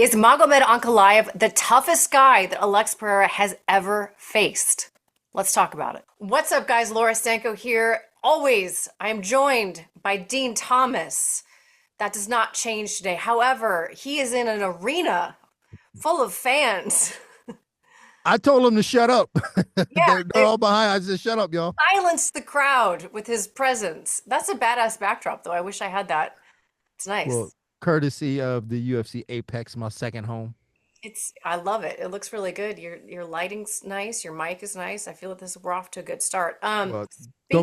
Is Magomed Ankalaev the toughest guy that Alex Pereira has ever faced? Let's talk about it. What's up, guys? Laura Sanko here. Always, I am joined by Dean Thomas. That does not change today. However, he is in an arena full of fans. I told him to shut up. Yeah, They're all behind. I said, shut up, y'all. silence the crowd with his presence. That's a badass backdrop, though. I wish I had that. It's Well, nice. courtesy of the UFC Apex, my second home. I love it. It looks really good. Your lighting's nice. Your mic is nice. I feel like we're off to a good start. Well, don't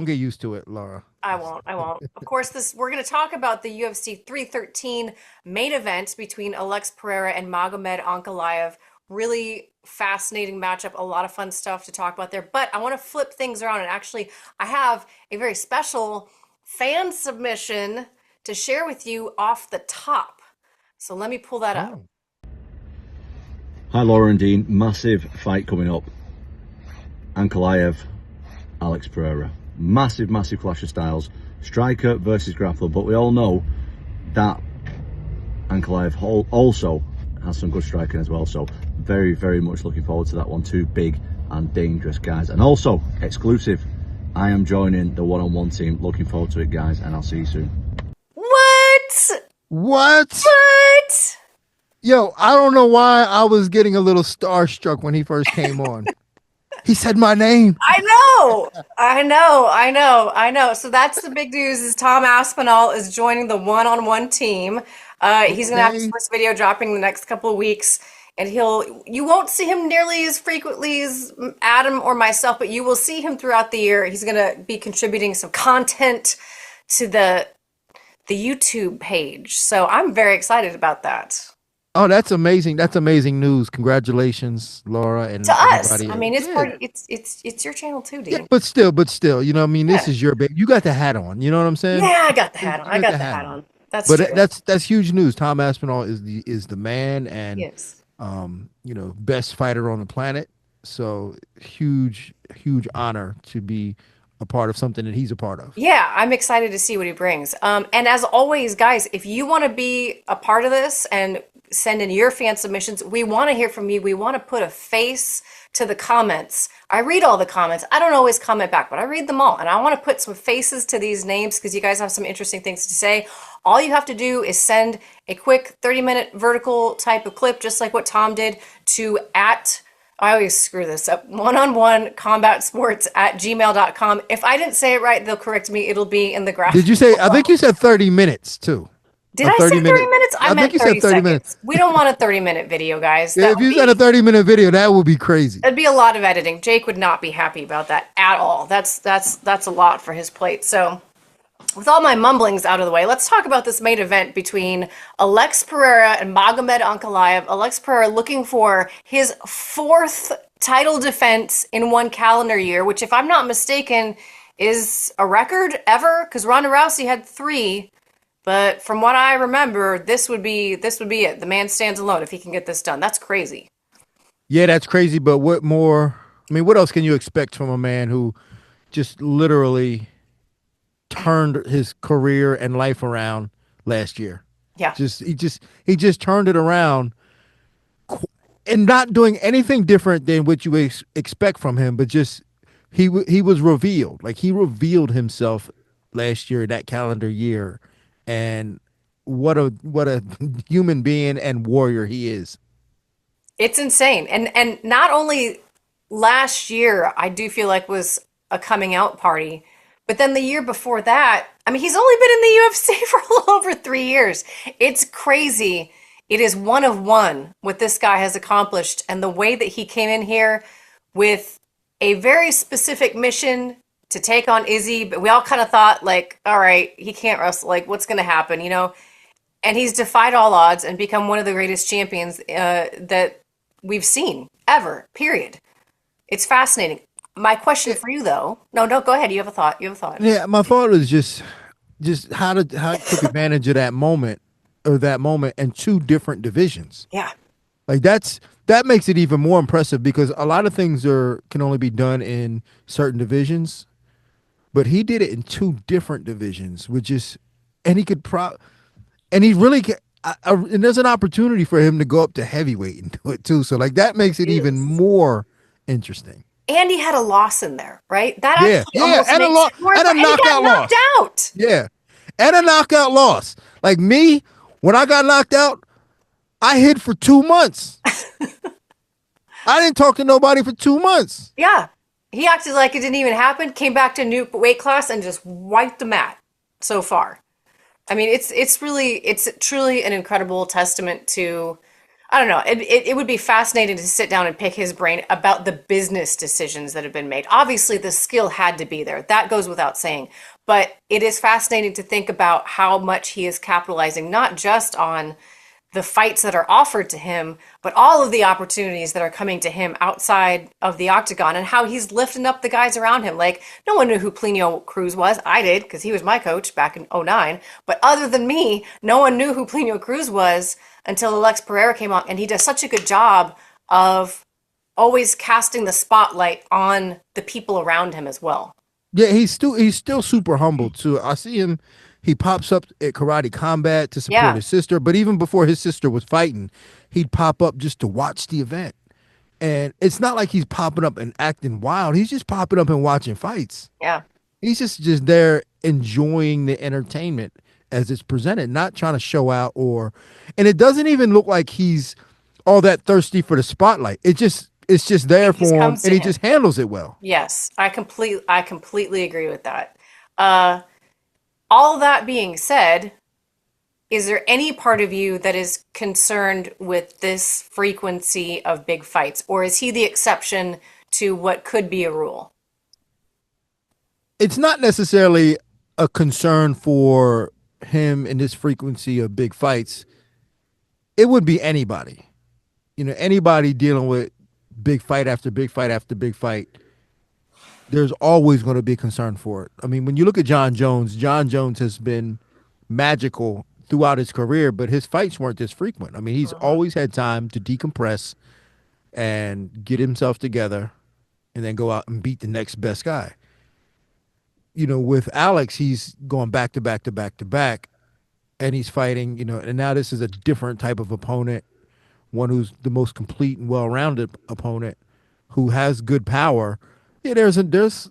Speak, get used to it, Laura. I won't. I won't. Of course, this we're going to talk about the UFC 313 main event between Alex Pereira and Magomed Ankalaev. Really fascinating matchup. A lot of fun stuff to talk about there. But I want to flip things around and actually, I have a very special fan submission to share with you off the top. So let me pull that up. Oh, Hi Laura and Dean, massive fight coming up. Ankalaev, Alex Pereira. Massive clash of styles. Striker versus grappler, but we all know that Ankalaev also has some good striking as well, so very much looking forward to that one. Two big and dangerous guys. And also, exclusive, I am joining the one-on-one team. Looking forward to it, guys, and I'll see you soon. What? what? What? Yo, I don't know why I was getting a little starstruck when he first came on. He said my name. I know. So that's the big news is Tom Aspinall is joining the one-on-one team. He's gonna have his Okay. first video dropping the next couple of weeks, and you won't see him nearly as frequently as Adam or myself, but you will see him throughout the year. He's gonna be contributing some content to the YouTube page. So I'm very excited about that. Oh, that's amazing. That's amazing news. Congratulations, Laura, To and us, everybody I else. mean, it's Yeah. part. It's your channel too, Yeah, Dean. but still, you know, what I mean, this Yeah. is your baby. You got the hat on. You know what I'm saying? Yeah, I got the hat on. You I got got the the hat hat on. on. That's But true. that's huge news. Tom Aspinall is the man, and Yes. best fighter on the planet. So huge honor to be a part of something that he's a part of. Yeah, I'm excited to see what he brings. And as always, guys, if you want to be a part of this and send in your fan submissions, we want to hear from you. We want to put a face to the comments. I read all the comments. I don't always comment back, but I read them all. And I want to put some faces to these names because you guys have some interesting things to say. All you have to do is send a quick 30-minute vertical type of clip, just like what Tom did, to at I always screw this up. One-on-one combat sports at gmail.com. If I didn't say it right, they'll correct me. It'll be in the Did graphic you say? I think below. you said 30 minutes too. Did A I say 30 30 minute. minutes? I I meant think you 30 said 30 minutes. seconds. We don't want a 30-minute video, guys. Yeah, That if would you said a be 30-minute video, that would be crazy. that'd be a lot of editing. Jake would not be happy about that at all. That's a lot for his plate. So with all my mumblings out of the way, let's talk about this main event between Alex Pereira and Magomed Ankalaev. Alex Pereira looking for his fourth title defense in one calendar year, which, if I'm not mistaken, is a record ever. Because Ronda Rousey had three, but from what I remember, this would be it. The man stands alone if he can get this done. That's crazy. Yeah, that's crazy. But what more? I mean, what else can you expect from a man who just literally turned his career and life around last year? Yeah. He just turned it around and not doing anything different than what you expect from him, but just he was revealed. Like he revealed himself last year, that calendar year, and what a human being and warrior he is. It's insane. And not only last year, I do feel like was a coming out party, but then the year before that, I mean, he's only been in the UFC for a little over 3 years. It's crazy. It is one of one what this guy has accomplished, and the way that he came in here with a very specific mission to take on Izzy, but we all kind of thought like, all right, he can't wrestle. Like, what's going to happen, you know? And he's defied all odds and become one of the greatest champions that we've seen ever, period. It's fascinating. My question for you, though, no, go ahead. You have a thought. You have a thought. Yeah, my thought was just how he took advantage of that moment in two different divisions. Yeah. Like that makes it even more impressive because a lot of things can only be done in certain divisions, but he did it in two different divisions, which is, and he could and he really, and there's an opportunity for him to go up to heavyweight and do it too. So like that makes it even Is. more interesting. And he had a loss in there, right? That Yeah, actually yeah, almost makes it more and a and he got knockout knocked loss. out. Yeah, and a knockout loss. Like me, when I got knocked out, I hid for 2 months. I didn't talk to nobody for 2 months. Yeah. He acted like it didn't even happen, came back to new weight class and just wiped the mat so far. I mean, it's truly an incredible testament to, I don't know, it would be fascinating to sit down and pick his brain about the business decisions that have been made. Obviously, the skill had to be there. That goes without saying. But it is fascinating to think about how much he is capitalizing, not just on the fights that are offered to him, but all of the opportunities that are coming to him outside of the octagon and how he's lifting up the guys around him. Like, no one knew who Plinio Cruz was. I did because he was my coach back in '09. But other than me, no one knew who Plinio Cruz was until Alex Pereira came on. And he does such a good job of always casting the spotlight on the people around him as well. Yeah, he's still super humble too. I see him. He pops up at Karate Combat to support Yeah. his sister, but even before his sister was fighting, he'd pop up just to watch the event. And it's not like he's popping up and acting wild. He's just popping up and watching fights. Yeah. He's just there enjoying the entertainment as it's presented, not trying to show out and it doesn't even look like he's all that thirsty for the spotlight. It's just there It just for him comes and to he him. just handles it well. Yes, I completely agree with that. Uh, all that being said, is there any part of you that is concerned with this frequency of big fights, or is he the exception to what could be a rule? It's not necessarily a concern for him in this frequency of big fights. It would be anybody. Anybody dealing with big fight after big fight after big fight, there's always going to be concern for it. I mean, when you look at John Jones has been magical throughout his career, but his fights weren't this frequent. I mean, he's Uh-huh. always had time to decompress and get himself together and then go out and beat the next best guy. With Alex, he's going back to back to back to back and he's fighting, and now this is a different type of opponent, one who's the most complete and well-rounded opponent who has good power. Yeah, there's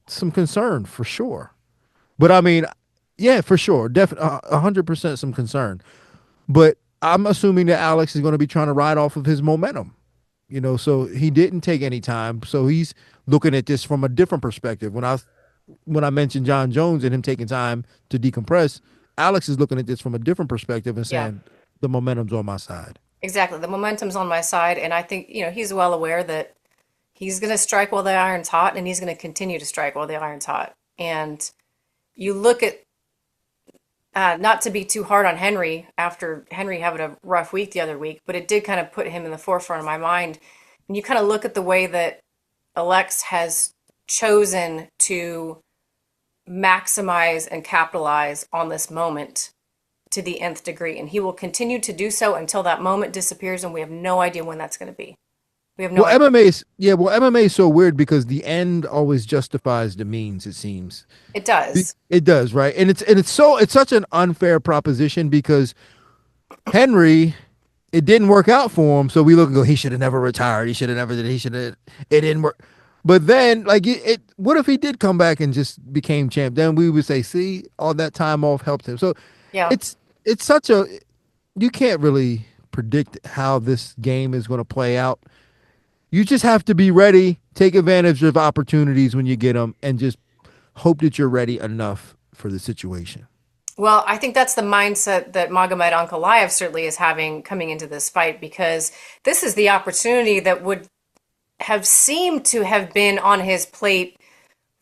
some concern for sure. But I mean, yeah, for sure, definitely 100% some concern. But I'm assuming that Alex is going to be trying to ride off of his momentum. So he didn't take any time. So he's looking at this from a different perspective. When I mentioned John Jones and him taking time to decompress, Alex is looking at this from a different perspective and Yeah, saying the momentum's on my side. exactly. The momentum's on my side, and I think, he's well aware that he's going to strike while the iron's hot, and he's going to continue to strike while the iron's hot. And you look at, not to be too hard on Henry after Henry having a rough week the other week, but it did kind of put him in the forefront of my mind. And you kind of look at the way that Alex has chosen to maximize and capitalize on this moment to the nth degree. And he will continue to do so until that moment disappears, and we have no idea when that's going to be. We have no Well, idea. MMA is so weird because the end always justifies the means, it seems. It does. It does, right? And it's such an unfair proposition because Henry, it didn't work out for him, so we look and go, he should have never retired. He should have never did. He should have. It didn't work. But then, like, what if he did come back and just became champ? Then we would say, see, all that time off helped him. So Yeah. it's such a you can't really predict how this game is going to play out. You just have to be ready, take advantage of opportunities when you get them, and just hope that you're ready enough for the situation. Well, I think that's the mindset that Magomed Ankalaev certainly is having coming into this fight, because this is the opportunity that would have seemed to have been on his plate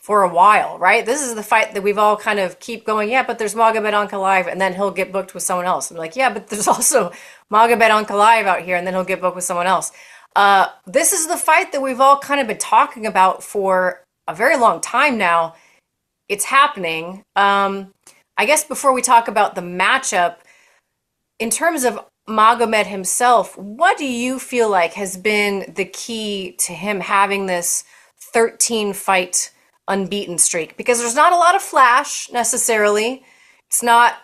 for a while, right? This is the fight that we've all kind of keep going, yeah, but there's Magomed Ankalaev, and then he'll get booked with someone else. I'm like, yeah, but there's also Magomed Ankalaev out here, and then he'll get booked with someone else. This is the fight that we've all kind of been talking about for a very long time now. It's happening. I guess before we talk about the matchup, in terms of Magomed himself, what do you feel like has been the key to him having this 13 fight unbeaten streak? Because there's not a lot of flash necessarily. It's not,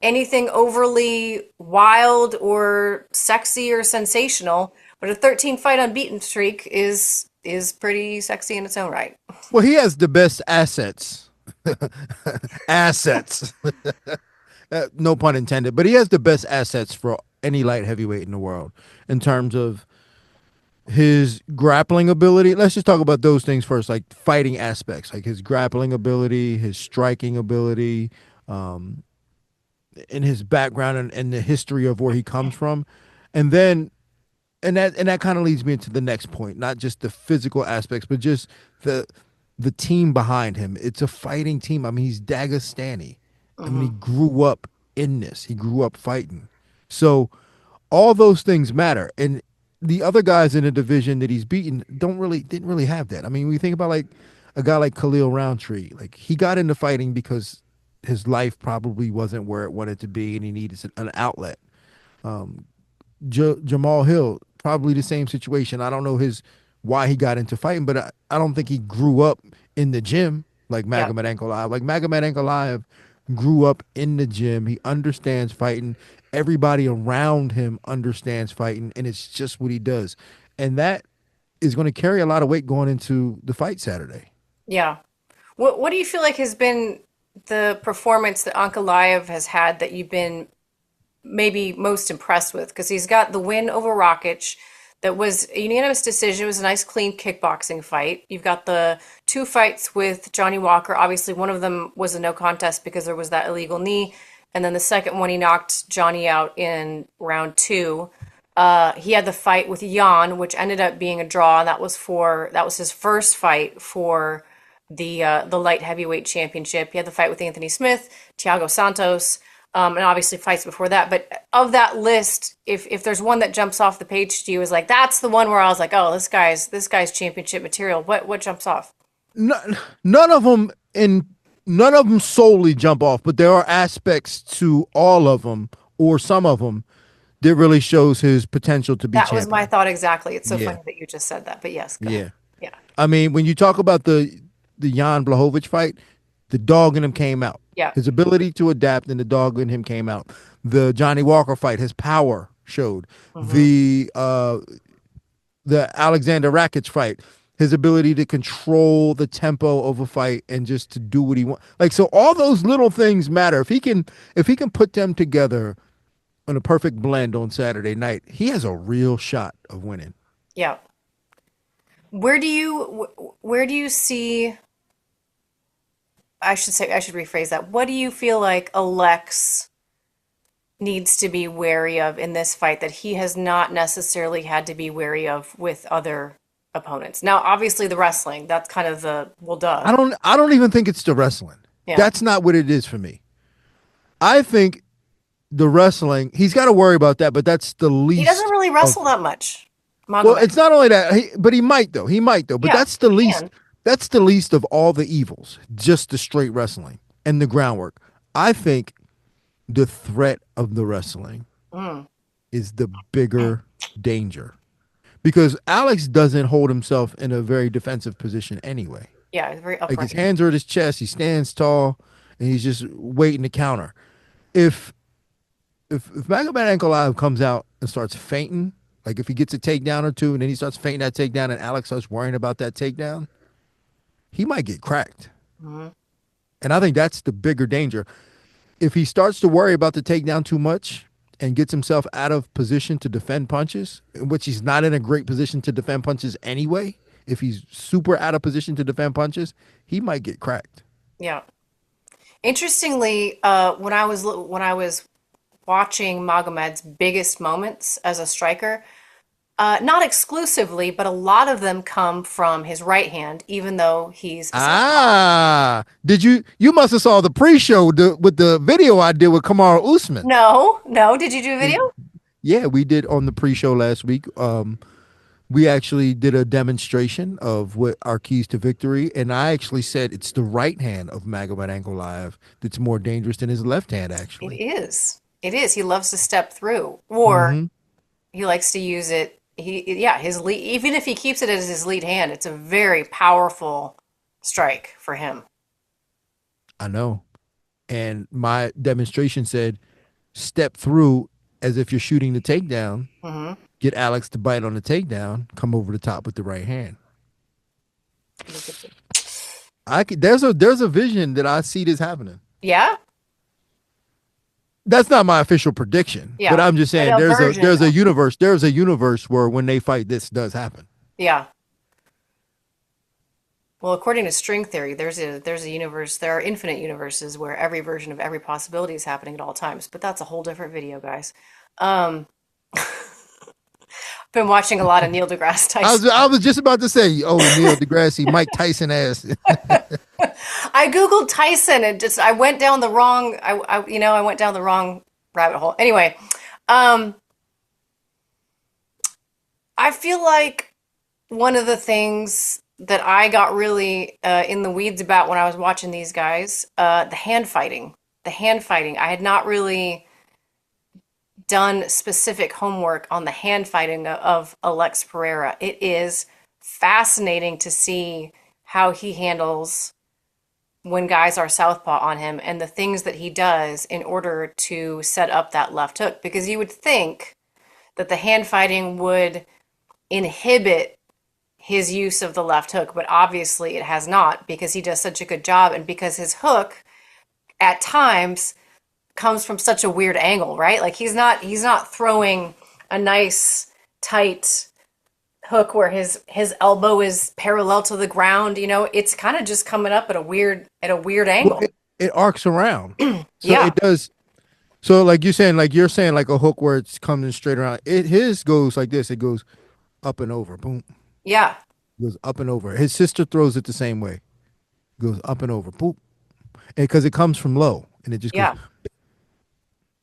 anything overly wild or sexy or sensational, but a 13 fight unbeaten streak is pretty sexy in its own right. Well, he has the best assets. Assets. No pun intended, but he has the best assets for any light heavyweight in the world in terms of his grappling ability. Let's just talk about those things first, like fighting aspects, like his grappling ability, his striking ability, um, in his background and the history of where he comes from. And then and that kind of leads me into the next point, not just the physical aspects, but just the the team behind him. It's a fighting team. I mean, he's Dagestani. I mean, he Hmm. grew up in this. He grew up fighting. So all those things matter. And the other guys in the division that he's beaten didn't really have that. I mean, we think about like a guy like Khalil Roundtree. Like he got into fighting because his life probably wasn't where it wanted to be and he needed an outlet. Jamal Hill, probably the same situation. I don't know his why he got into fighting, but I don't think he grew up in the gym like Yeah. Magomed Ankalaev. Like Magomed Ankalaev grew up in the gym. He understands fighting. Everybody around him understands fighting, and it's just what he does. And that is going to carry a lot of weight going into the fight Saturday. Yeah. What do you feel like has been the performance that Ankalaev has had that you've been maybe most impressed with? Because he's got the win over Rakic that was a unanimous decision. It was a nice, clean kickboxing fight. You've got the two fights with Johnny Walker. Obviously, one of them was a no contest because there was that illegal knee. And then the second one, he knocked Johnny out in round two. He had the fight with Jan, which ended up being a draw, and that was his first fight for the light heavyweight championship. He had the fight with Anthony Smith, Thiago Santos, and obviously fights before that. But of that list, if there's one that jumps off the page to you, is like that's the one where I was like, oh, this guy's championship material. What jumps off? No, none of them in none of them solely jump off, but there are aspects to all of them or some of them that really shows his potential to be That was my champion. thought exactly. It's so Yeah, funny that you just said that. But yes, go ahead. yeah. Yeah, I mean, when you talk about the Jan Blachowicz fight, the dog in him came out. yeah. His ability to adapt and the dog in him came out. The Johnny Walker fight, his power showed. Hmm. The Alexander Rakic fight, his ability to control the tempo of a fight and just to do what he wants. Like so, all those little things matter. If he can put them together in a perfect blend on Saturday night, he has a real shot of winning. Yeah. Where do you see, I should rephrase that. What do you feel like Alex needs to be wary of in this fight that he has not necessarily had to be wary of with other opponents? Now, obviously the wrestling, that's kind of the well duh. I don't even think it's the wrestling. Yeah. That's not what it is for me. I think the wrestling, he's got to worry about that, but that's the He doesn't least really of. wrestle that much. Well, Magomed. it's not only that, but he might though. He might though, but Yeah, that's the he least. can. That's the least of all the evils. Just the straight wrestling and the groundwork. I think the threat of the wrestling Mm. is the bigger danger because Alex doesn't hold himself in a very defensive position anyway. Yeah, he's very Like his upright. hands are at his chest. He stands tall, and he's just waiting to counter. If if Magomed Ankalaev comes out and starts fainting, like if he gets a takedown or two, and then he starts fainting that takedown, and Alex starts worrying about that takedown, he might get cracked. Hmm. And I think that's the bigger danger. If he starts to worry about the takedown too much and gets himself out of position to defend punches, in which he's not in a great position to defend punches anyway, if he's super out of position to defend punches, he might get cracked. Yeah. Interestingly, when I was watching Magomed's biggest moments as a striker, not exclusively, but a lot of them come from his right hand, even though he's a southpaw. Ah, did you must have saw the pre-show with the video I did with Kamara Usman. No, no. Did you do a video? Yeah, we did on the pre-show last week. We actually did a demonstration of what our keys to victory, and I actually said it's the right hand of Magomed Ankalaev that's more dangerous than his left hand, It actually. is. It is. He loves to step through, or Hmm. he likes to use it. Yeah, his lead, even if he keeps it as his lead hand, it's a very powerful strike for him. I know. And my demonstration said step through as if you're shooting the takedown, Hmm. get Alex to bite on the takedown, come over the top with the right hand. There's a vision that I see this happening. Yeah, That's not my official prediction, but yeah. I'm just An saying aversion. there's a universe where when they fight, this does happen. Yeah. Well, according to string theory, there's a universe. There are infinite universes where every version of every possibility is happening at all times. But that's a whole different video, guys. Um, been watching a lot of Neil deGrasse Tyson. I was just about to say, oh, Neil deGrasse, Mike Tyson ass. I googled Tyson and just I went down the wrong. I went down the wrong rabbit hole. Anyway, um, I feel like one of the things that I got really in the weeds about when I was watching these guys, the hand fighting. The hand fighting. I had not really done specific homework on the hand fighting of Alex Pereira. It is fascinating to see how he handles when guys are southpaw on him and the things that he does in order to set up that left hook. Because you would think that the hand fighting would inhibit his use of the left hook, but obviously it has not because he does such a good job and because his hook at times comes from such a weird angle, right? Like he's not throwing a nice tight hook where his elbow is parallel to the ground, it's kind of just coming up at a weird Well, angle. it arcs around, so Yeah. it does. So like you're saying like a hook where it's coming straight around. His goes like this. It goes up and over. Boom. Yeah. It goes up and over. His sister throws it the same way. It goes up and over. Boop. And because it comes from low and it just goes. Yeah.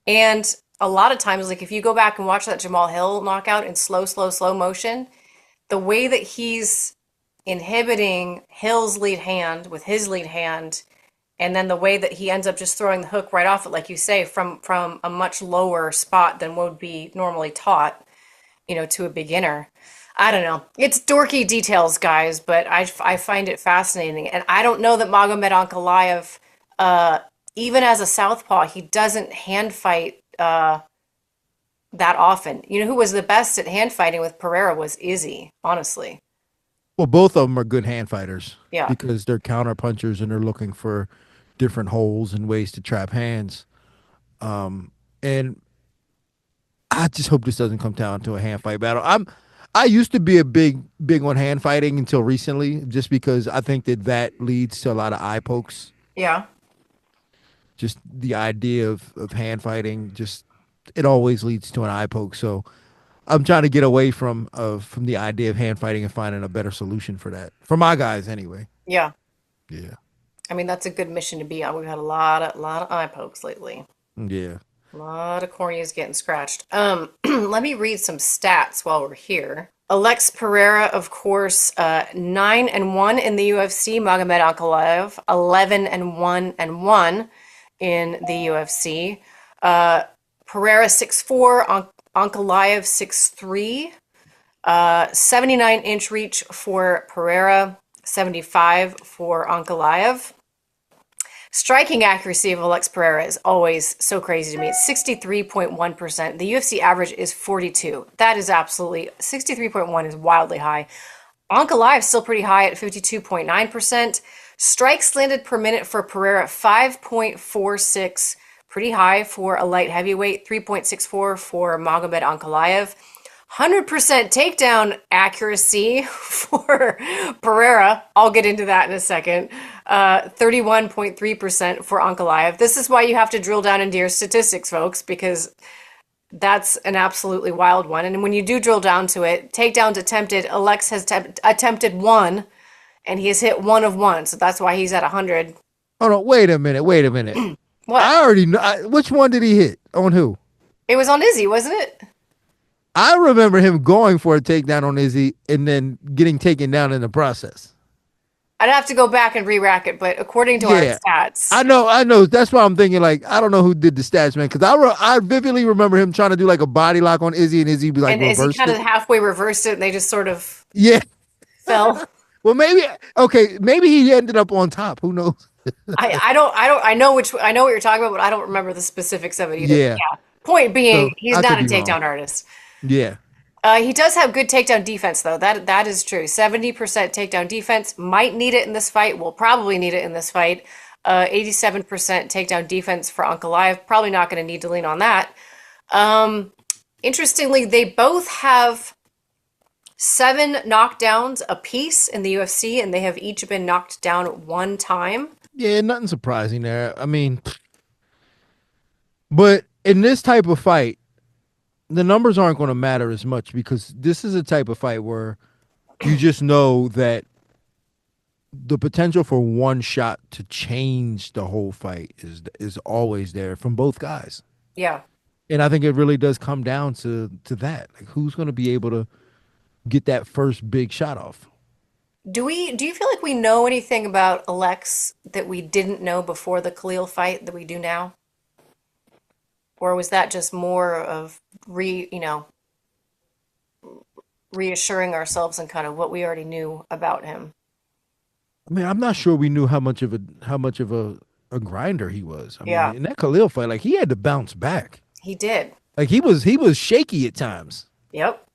And a lot of times, like if you go back and watch that Jamal Hill knockout in slow, slow, slow motion, the way that he's inhibiting Hill's lead hand with his lead hand, and then the way that he ends up just throwing the hook right off it, like you say, from a much lower spot than would be normally taught, to a beginner. I don't know. It's dorky details, guys, but I find it fascinating. And I don't know that Magomed Ankalaev, even as a southpaw, he doesn't hand fight that often. You know who was the best at hand fighting with Pereira was Izzy, honestly. Well, both of them are good hand fighters Yeah. because they're counter punchers and they're looking for different holes and ways to trap hands. And I just hope this doesn't come down to a hand fight battle. I used to be a big on hand fighting until recently, just because I think that leads to a lot of eye pokes. Yeah. Just the idea of hand fighting, just it always leads to an eye poke. So I'm trying to get away from the idea of hand fighting and finding a better solution for that. For my guys anyway. Yeah. Yeah. I mean, that's a good mission to be on. We've had a lot of eye pokes lately. Yeah. A lot of corneas getting scratched. Let me read some stats while we're here. Alex Pereira, of course, 9-1 in the UFC. Magomed Ankalaev, 11-1 in the UFC. Pereira 6'4", Ankalaev 6'3". 79-inch reach for Pereira, 75 for Ankalaev. Striking accuracy of Alex Pereira is always so crazy to me. It's 63.1%. The UFC average is 42. That is absolutely 63.1 is wildly high. Ankalaev is still pretty high at 52.9%. Strikes landed per minute for Pereira 5.46, pretty high for a light heavyweight. 3.64 for Magomed Ankalaev. 100% takedown accuracy for Pereira. I'll get into that in a second. 31.3% for Ankalaev. This is why you have to drill down into your statistics, folks, because that's an absolutely wild one. And when you do drill down to it, takedowns attempted, Alex has attempted one, and he has hit 1 of 1. So that's why he's at 100. Hold on. Wait a minute. What? I already know. Which one did he hit? On who? It was on Izzy, wasn't it? I remember him going for a takedown on Izzy and then getting taken down in the process. I'd have to go back and re-rack it, but according to our stats. I know. That's why I'm thinking, like, I don't know who did the stats, man, because I vividly remember him trying to do like a body lock on Izzy, and Izzy be like, and Izzy reversed kind of it. halfway reversed it, and they just sort of Yeah. fell. Well, maybe he ended up on top. Who knows? I know what you're talking about, but I don't remember the specifics of it either. But Yeah. yeah. Point being, So he's I could not a be wrong. takedown artist. Yeah. He does have good takedown defense, though. That is true. 70% takedown defense. Might need it in this fight. Will probably need it in this fight. 87% takedown defense for Ankalaev. Probably not going to need to lean on that. Interestingly, they both have 7 knockdowns apiece in the UFC, and they have each been knocked down 1 time. Yeah, nothing surprising there. I mean, but in this type of fight, the numbers aren't going to matter as much because this is a type of fight where you just know that the potential for one shot to change the whole fight is always there from both guys. Yeah. And I think it really does come down to that. Like who's going to be able to get that first big shot off? Do you feel like we know anything about Alex that we didn't know before the Khalil fight that we do now? Or was that just more of reassuring ourselves and kind of what we already knew about him? I mean, I'm not sure we knew how much of a grinder he was. I mean, Yeah, in that Khalil fight, like he had to bounce back. he did. Like he was shaky at times. Yep.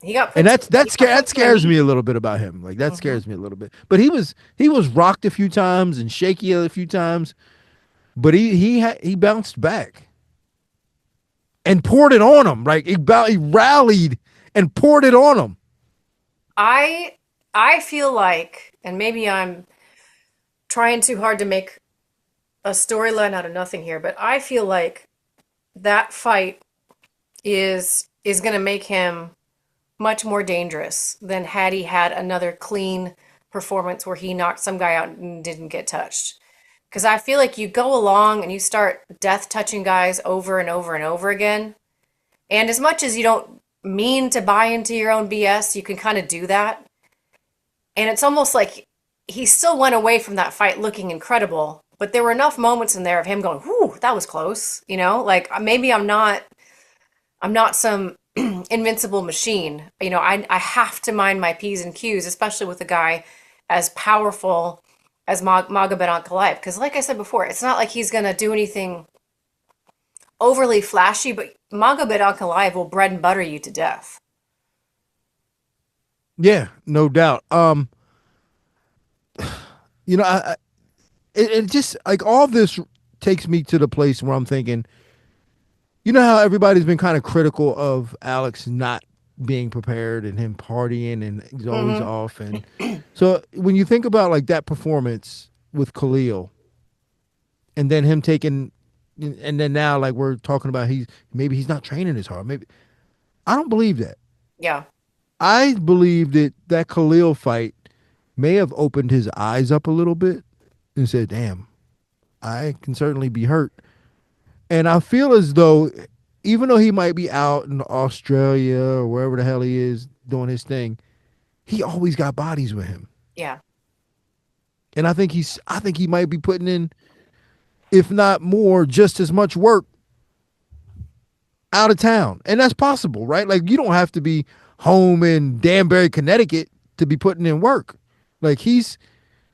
He got And put to, he got that put to the scares me meat. a little bit about him. Like that Hmm. scares me a little bit. But he was rocked a few times and shaky a few times, but he bounced back and poured it on him. Like he rallied and poured it on him. I I feel like, and maybe I'm trying too hard to make a storyline out of nothing here, but I feel like that fight is going to make him much more dangerous than had he had another clean performance where he knocked some guy out and didn't get touched. Because I feel like you go along and you start death touching guys over and over and over again. And as much as you don't mean to buy into your own BS, you can kind of do that. And it's almost like he still went away from that fight looking incredible, but there were enough moments in there of him going, "Whew, that was close." Like maybe I'm not some invincible machine. I have to mind my P's and Q's, especially with a guy as powerful as Magomed Ankalaev. Because, like I said before, it's not like he's going to do anything overly flashy, but Magomed Ankalaev will bread and butter you to death. Yeah, no doubt. I it just like all this takes me to the place where I'm thinking, you know how everybody's been kind of critical of Alex not being prepared and him partying and he's always Hmm. off. And so when you think about like that performance with Khalil and then him taking, and then now like we're talking about maybe he's not training as hard. Maybe I don't believe that. Yeah. I believe that that Khalil fight may have opened his eyes up a little bit and said, damn, I can certainly be hurt. And I feel as though, even though he might be out in Australia or wherever the hell he is doing his thing, he always got bodies with him. Yeah. And I think he might be putting in, if not more, just as much work out of town. And that's possible, right? Like you don't have to be home in Danbury, Connecticut to be putting in work. Like he's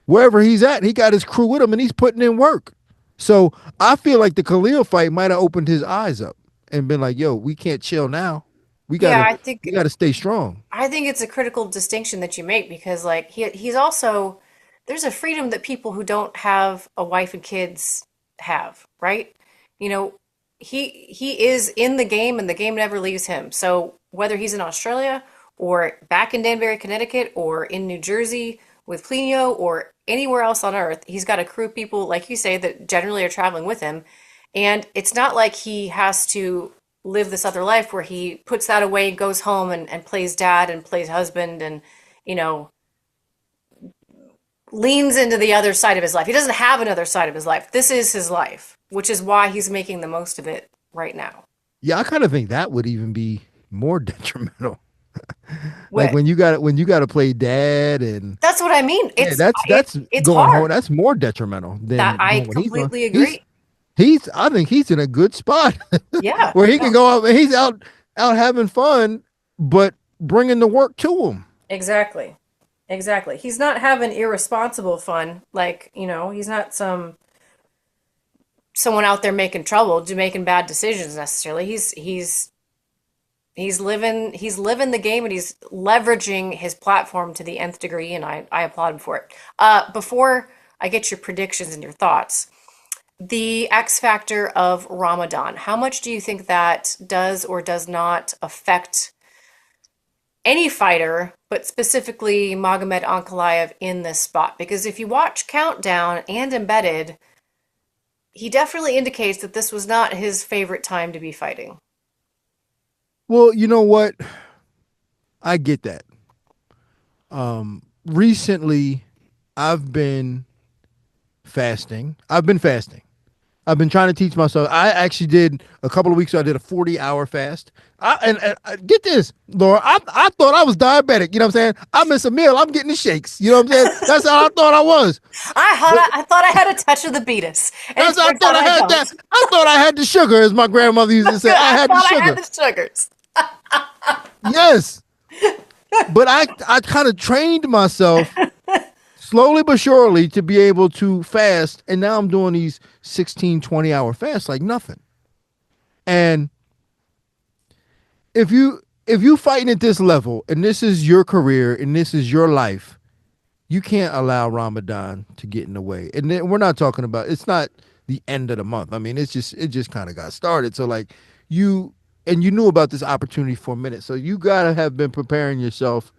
wherever he's at, he got his crew with him and he's putting in work. So I feel like the Khalil fight might have opened his eyes up and been like, yo, we can't chill now. We Yeah, gotta I we think gotta stay strong. I think it's a critical distinction that you make because like he's also there's a freedom that people who don't have a wife and kids have, right? You know, he is in the game and the game never leaves him. So whether he's in Australia or back in Danbury, Connecticut or in New Jersey with Plinio or anywhere else on earth, he's got a crew of people like you say that generally are traveling with him. And it's not like he has to live this other life where he puts that away, goes home and plays dad and plays husband and, you know, leans into the other side of his life. He doesn't have another side of his life. This is his life, which is why he's making the most of it right now. Yeah, I kind of think that would even be more detrimental. Like What? when you gotta play dad and That's what I mean. yeah, It's that's it's going home. hard. That's more detrimental That than I doing what he's doing. completely He's agree. he's I think he's in a good spot Yeah. where he can No, go out and he's out having fun, but bringing the work to him. exactly. Exactly. He's not having irresponsible fun. Like, he's not someone out there making trouble, making bad decisions necessarily. He's living the game, and he's leveraging his platform to the nth degree, and I applaud him for it. Before I get your predictions and your thoughts, the X factor of Ramadan, how much do you think that does or does not affect any fighter, but specifically Magomed Ankalaev in this spot? Because if you watch Countdown and Embedded, he definitely indicates that this was not his favorite time to be fighting. Well, you know what? I get that. Recently, I've been fasting. I've been fasting. I've been trying to teach myself. I actually did a couple of weeks ago. I did a 40-hour fast. And get this, Laura. I thought I was diabetic. You know what I'm saying? I miss a meal, I'm getting the shakes. You know what I'm saying? That's how I thought I was. I thought I had a touch of the beatus, and it That's how I turns thought out I I had don't. that. I thought I had the sugar, as my grandmother used to say. I I had the thought I had sugar. the sugars. Yes, but I kind of trained myself slowly but surely to be able to fast, and now I'm doing these 16, 20-hour fasts like nothing. And if you fighting at this level, and this is your career and this is your life, you can't allow Ramadan to get in the way. And then we're not talking about, it's not the end of the month. I mean, it just kind of got started. So like you and you knew about this opportunity for a minute. So you gotta have been preparing yourself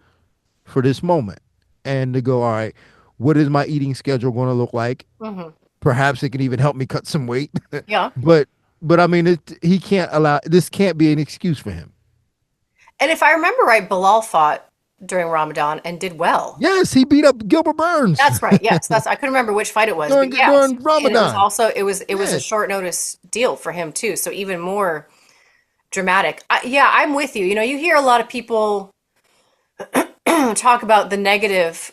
for this moment and to go, all right, what is my eating schedule going to look like? Hmm. Perhaps it can even help me cut some weight. Yeah. but I mean, he can't allow, this can't be an excuse for him. And if I remember right, Bilal fought during Ramadan and did well. Yes, he beat up Gilbert Burns That's right. Yes, I couldn't remember which fight it was, during but yes. And it was Ramadan. also it was a Yeah. short notice deal for him too, so even more dramatic. Yeah, I'm with you. You hear a lot of people talk about the negative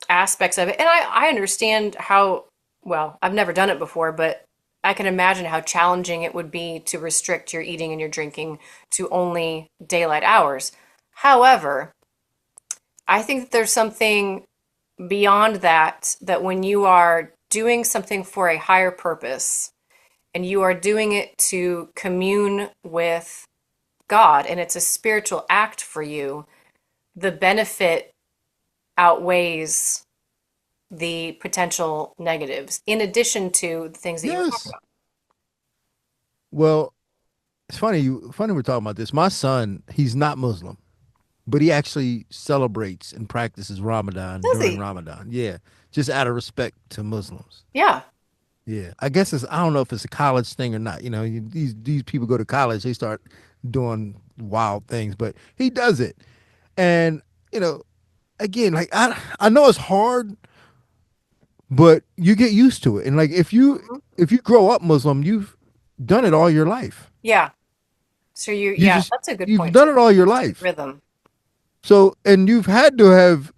aspects of it, and I understand how, well, I've never done it before, but I can imagine how challenging it would be to restrict your eating and your drinking to only daylight hours. However, I think that there's something beyond that when you are doing something for a higher purpose and you are doing it to commune with God, and it's a spiritual act for you, the benefit outweighs the potential negatives in addition to the things that you were talking Yes. Well, it's funny. Funny we're talking about this. My son, he's not Muslim, but he actually celebrates and practices Ramadan about. Does during he? Ramadan. Yeah, just out of respect to Muslims. Yeah. Yeah, I guess I don't know if it's a college thing or not. These people go to college, they start doing wild things, but he does it. And you know, again, like I know it's hard, but you get used to it. And like Mhm. if you grow up Muslim, you've done it all your life. Yeah. So You yeah, just that's a good you've point too. done it all your It's a life. rhythm. So and you've had to have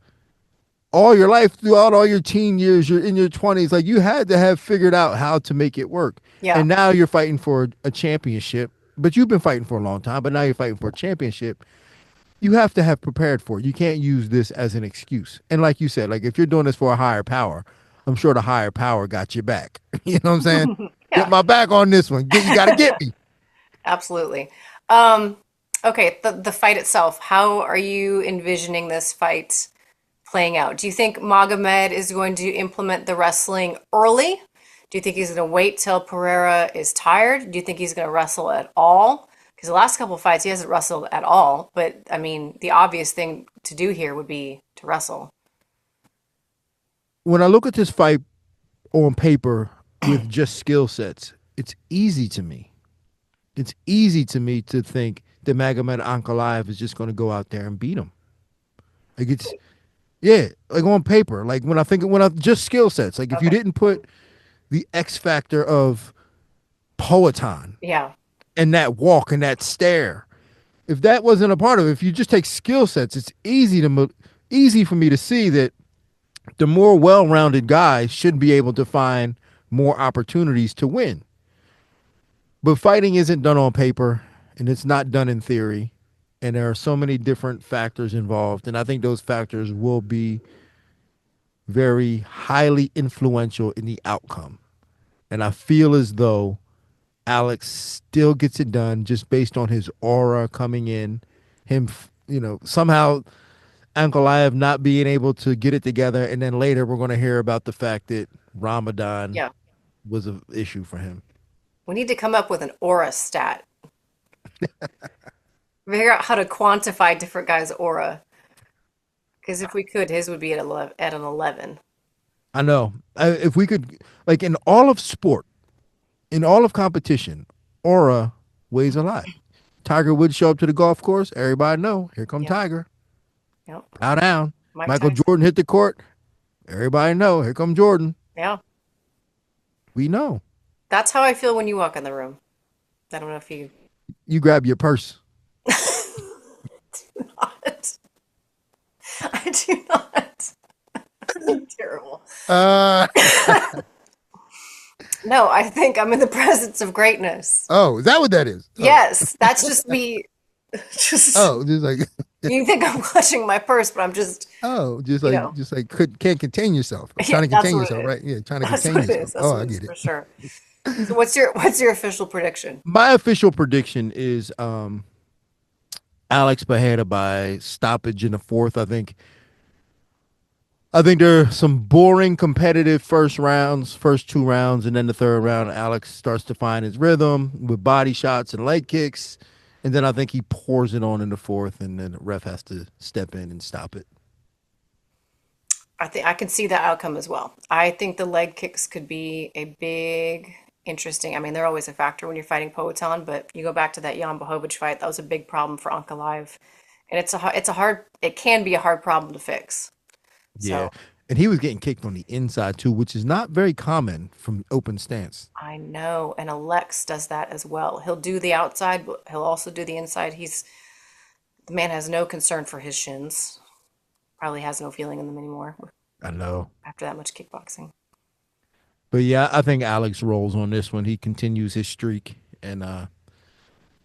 all your life throughout all your teen years, you're in your 20s, like you had to have figured out how to make it work. Yeah. And now you're fighting for a championship, but you've been fighting for a long time, but now you're fighting for a championship. You have to have prepared for it. You can't use this as an excuse. And like you said, like if you're doing this for a higher power, I'm sure the higher power got your back. You know what I'm saying? Get Yeah, my back on this one. You got to get me. absolutely. Um, okay, the fight itself, how are you envisioning this fight playing out? Do you think Magomed is going to implement the wrestling early? Do you think he's going to wait till Pereira is tired? Do you think he's going to wrestle at all? Because the last couple of fights he hasn't wrestled at all. But I mean, the obvious thing to do here would be to wrestle. When I look at this fight on paper with just skill sets, it's easy to me. It's easy to me to think that Magomed Ankalaev is just going to go out there and beat him. Like it's yeah, like on paper. Like when I just skill sets. Like if you Okay. didn't put the X factor of Poeton Yeah. and that walk and that stare, if that wasn't a part of it, if you just take skill sets, it's easy for me to see that the more well-rounded guys should be able to find more opportunities to win. But fighting isn't done on paper, and it's not done in theory. and there are so many different factors involved, and I think those factors will be very highly influential in the outcome. And I feel as though Alex still gets it done just based on his aura coming in, somehow Ankalaev not being able to get it together, and then later we're going to hear about the fact that Ramadan Yeah. was an issue for him. We need to come up with an aura stat. Figure out how to quantify different guys' aura. Because if we could, his would be at an 11. I know. If we could, like in all of sport, in all of competition, aura weighs a lot. Tiger Woods show up to the golf course. Everybody know, here come Yep. Tiger. Yep. Bow down. Mike Michael Tyson. Jordan hit the court. Everybody know, here come Jordan. Yeah. We know. That's how I feel when you walk in the room. I don't know if you You grab your purse. not. I do not. Terrible. Uh No, I think I'm in the presence of greatness. oh, is that what that is? Yes, that's just me. Just Oh, just like you think I'm clutching my purse, but I'm just, oh, you know, can't contain yourself. yeah, Trying to that's contain what it yourself, is. right? Yeah, trying to That's contain what it yourself. is. That's Oh, what I it is get it. for sure. So what's your official prediction? My official prediction is Alex Pereira by stoppage in the fourth. I think there are some boring competitive first two rounds, and then the third round, Alex starts to find his rhythm with body shots and leg kicks. And then I think he pours it on in the fourth, and then the ref has to step in and stop it. I think I can see that outcome as well. I think the leg kicks could be a big, interesting. I mean, they're always a factor when you're fighting Poatan, but you go back to that Jan Blachowicz fight, that was a big problem for Ankalaev, and it can be a hard problem to fix. Yeah. So And he was getting kicked on the inside too, which is not very common from open stance. I know, and Alex does that as well. He'll do the outside, but he'll also do the inside. The man has no concern for his shins. Probably has no feeling in them anymore I know. after that much kickboxing. But yeah, I think Alex rolls on this one. He continues his streak, and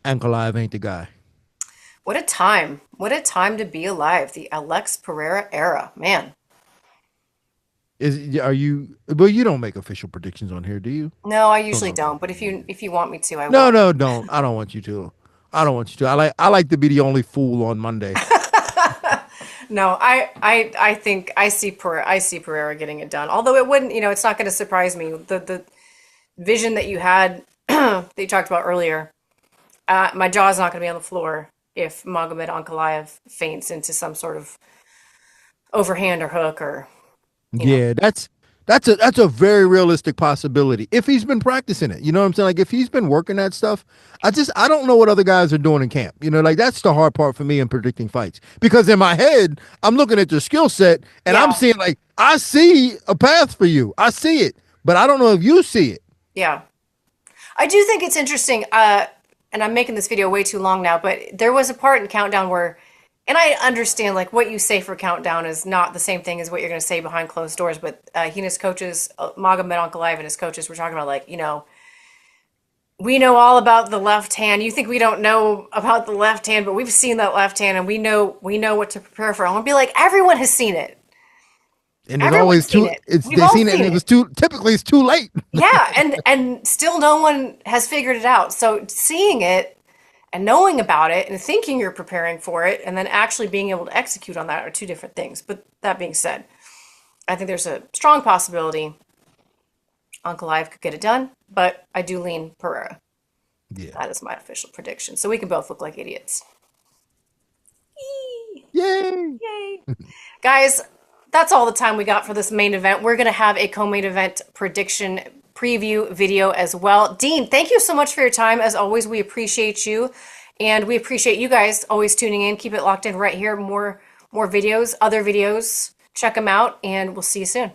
Ankalaev ain't the guy. What a time. What a time to be alive. The Alex Pereira era. Man. Are you? Well, you don't make official predictions on here, do you? No, I Oh, usually no, no, don't, but if you want me to, I no, will. no, don't. I don't want you to. I don't want you to. I like to be the only fool on Monday. No, I think I see Pereira getting it done. Although it wouldn't, it's not going to surprise me. The vision that you had that you talked about earlier, my jaw's not going to be on the floor if Magomed Ankalaev faints into some sort of overhand or hook or, you know. Yeah, that's a very realistic possibility if he's been practicing it. You know what I'm saying? Like if he's been working that stuff, I don't know what other guys are doing in camp. Like that's the hard part for me in predicting fights because in my head I'm looking at their skill set and I'm Yeah, seeing like I see a path for you. I see it, but I don't know if you see it. yeah. I do think it's interesting, and I'm making this video way too long now, but there was a part in Countdown where, and I understand like what you say for Countdown is not the same thing as what you're going to say behind closed doors, but he and his coaches, Magomed Ankalaev and his coaches were talking about like, we know all about the left hand. You think we don't know about the left hand, but we've seen that left hand and we know what to prepare for. I want to be like, everyone has seen it. And it's Everyone's always seen too. it. It's We've they all seen it, seen and it it. was too. Typically, it's too late. Yeah, and still no one has figured it out. So seeing it and knowing about it and thinking you're preparing for it and then actually being able to execute on that are two different things. But that being said, I think there's a strong possibility Uncle Live could get it done, but I do lean Pereira. Yeah. That is my official prediction. So we can both look like idiots. Yay! Yay. Guys, that's all the time we got for this main event. We're going to have a co-main event prediction preview video as well. Dean, thank you so much for your time. As always, we appreciate you. And we appreciate you guys always tuning in. Keep it locked in right here. More videos, other videos. Check them out, and we'll see you soon.